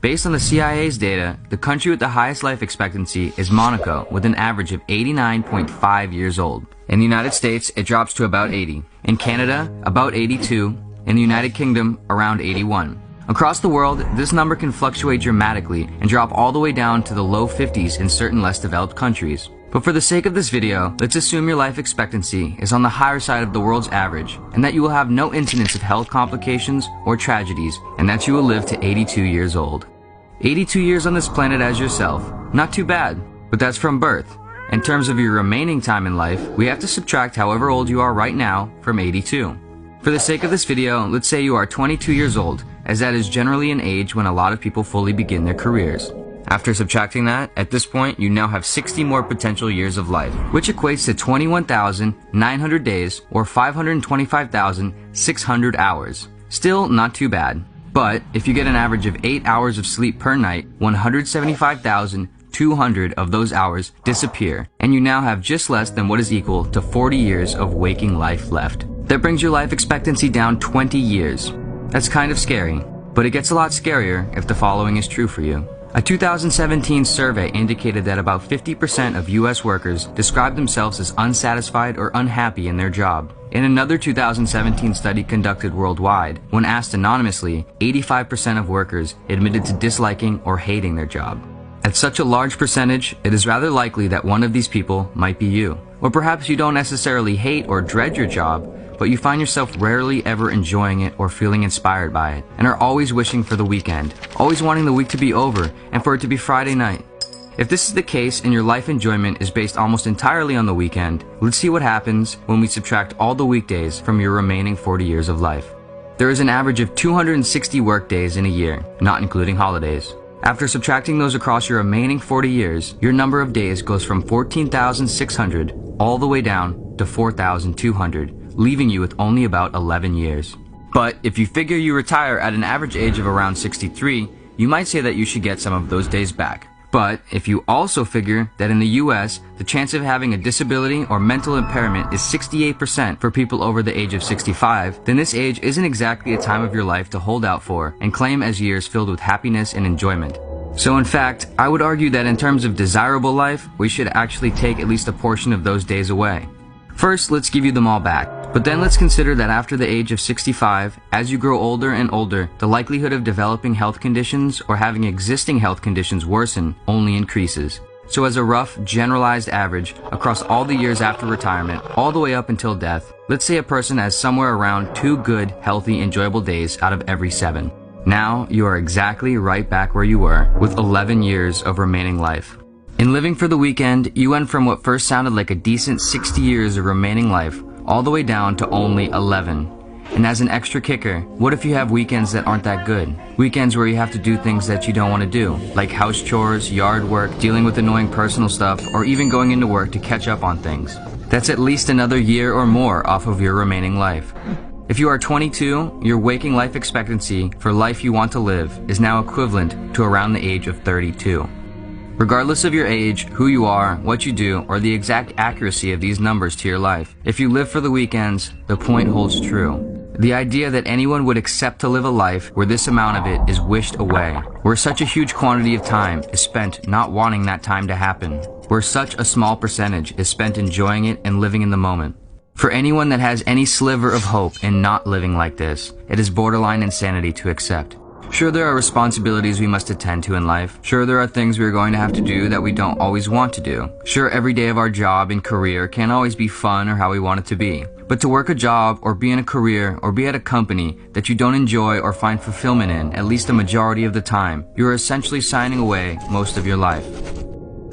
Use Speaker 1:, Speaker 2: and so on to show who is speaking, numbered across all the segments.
Speaker 1: Based on the CIA's data, the country with the highest life expectancy is Monaco, with an average of 89.5 years old. In the United States, it drops to about 80. In Canada, about 82. In the United Kingdom, around 81. Across the world, this number can fluctuate dramatically and drop all the way down to the low 50s in certain less developed countries. But for the sake of this video, let's assume your life expectancy is on the higher side of the world's average, and that you will have no incidents of health complications or tragedies, and that you will live to 82 years old. 82 years on this planet as yourself. Not too bad, but that's from birth. In terms of your remaining time in life, we have to subtract however old you are right now from 82. For the sake of this video, let's say you are 22 years old, as that is generally an age when a lot of people fully begin their careers. After subtracting that, at this point, you now have 60 more potential years of life, which equates to 21,900 days or 525,600 hours. Still not too bad. But if you get an average of 8 hours of sleep per night, 175,200 of those hours disappear, and you now have just less than what is equal to 40 years of waking life left. That brings your life expectancy down 20 years. That's kind of scary, but it gets a lot scarier if the following is true for you. A 2017 survey indicated that about 50% of U.S. workers described themselves as unsatisfied or unhappy in their job. In another 2017 study conducted worldwide, when asked anonymously, 85% of workers admitted to disliking or hating their job. At such a large percentage, it is rather likely that one of these people might be you. Or perhaps you don't necessarily hate or dread your job, but you find yourself rarely ever enjoying it or feeling inspired by it, and are always wishing for the weekend, always wanting the week to be over and for it to be Friday night. If this is the case and your life enjoyment is based almost entirely on the weekend, let's see what happens when we subtract all the weekdays from your remaining 40 years of life. There is an average of 260 work days in a year, not including holidays. After subtracting those across your remaining 40 years, your number of days goes from 14,600 all the way down to 4,200. Leaving you with only about 11 years. But if you figure you retire at an average age of around 63, you might say that you should get some of those days back. But if you also figure that in the US, the chance of having a disability or mental impairment is 68% for people over the age of 65, then this age isn't exactly a time of your life to hold out for and claim as years filled with happiness and enjoyment. So in fact, I would argue that in terms of desirable life, we should actually take at least a portion of those days away. First, let's give you them all back. But then let's consider that after the age of 65, as you grow older and older, the likelihood of developing health conditions or having existing health conditions worsen only increases. So as a rough, generalized average, across all the years after retirement, all the way up until death, let's say a person has somewhere around 2 good, healthy, enjoyable days out of every 7. Now, you are exactly right back where you were, with 11 years of remaining life. In living for the weekend, you went from what first sounded like a decent 60 years of remaining life, all the way down to only 11. And as an extra kicker, what if you have weekends that aren't that good? Weekends where you have to do things that you don't want to do, like house chores, yard work, dealing with annoying personal stuff, or even going into work to catch up on things. That's at least another year or more off of your remaining life. If you are 22, your waking life expectancy for life you want to live is now equivalent to around the age of 32. Regardless of your age, who you are, what you do, or the exact accuracy of these numbers to your life, if you live for the weekends, the point holds true. The idea that anyone would accept to live a life where this amount of it is wished away, where such a huge quantity of time is spent not wanting that time to happen, where such a small percentage is spent enjoying it and living in the moment. For anyone that has any sliver of hope in not living like this, it is borderline insanity to accept. Sure, there are responsibilities we must attend to in life. Sure, there are things we are going to have to do that we don't always want to do. Sure, every day of our job and career can't always be fun or how we want it to be. But to work a job or be in a career or be at a company that you don't enjoy or find fulfillment in at least a majority of the time, you are essentially signing away most of your life.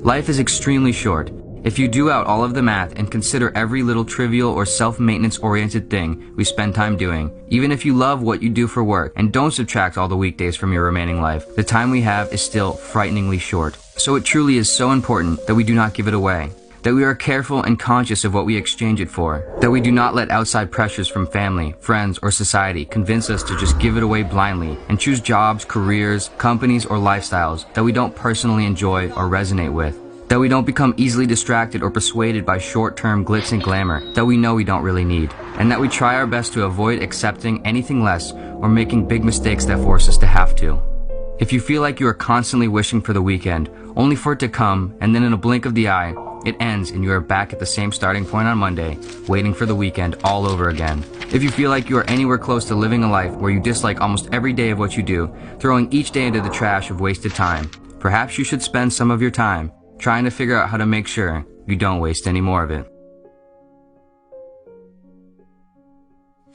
Speaker 1: Life is extremely short. If you do out all of the math and consider every little trivial or self-maintenance oriented thing we spend time doing, even if you love what you do for work and don't subtract all the weekdays from your remaining life, the time we have is still frighteningly short. So it truly is so important that we do not give it away, that we are careful and conscious of what we exchange it for, that we do not let outside pressures from family, friends, or society convince us to just give it away blindly and choose jobs, careers, companies, or lifestyles that we don't personally enjoy or resonate with. That we don't become easily distracted or persuaded by short-term glitz and glamour that we know we don't really need, and that we try our best to avoid accepting anything less or making big mistakes that force us to have to. If you feel like you are constantly wishing for the weekend, only for it to come, and then in a blink of the eye, it ends and you are back at the same starting point on Monday, waiting for the weekend all over again. If you feel like you are anywhere close to living a life where you dislike almost every day of what you do, throwing each day into the trash of wasted time, perhaps you should spend some of your time trying to figure out how to make sure you don't waste any more of it.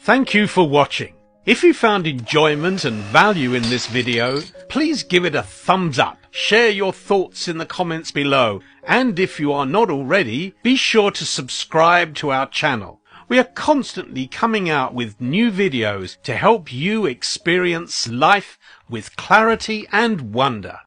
Speaker 2: Thank you for watching. If you found enjoyment and value in this video, please give it a thumbs up, share your thoughts in the comments below, and if you are not already, be sure to subscribe to our channel. We are constantly coming out with new videos to help you experience life with clarity and wonder.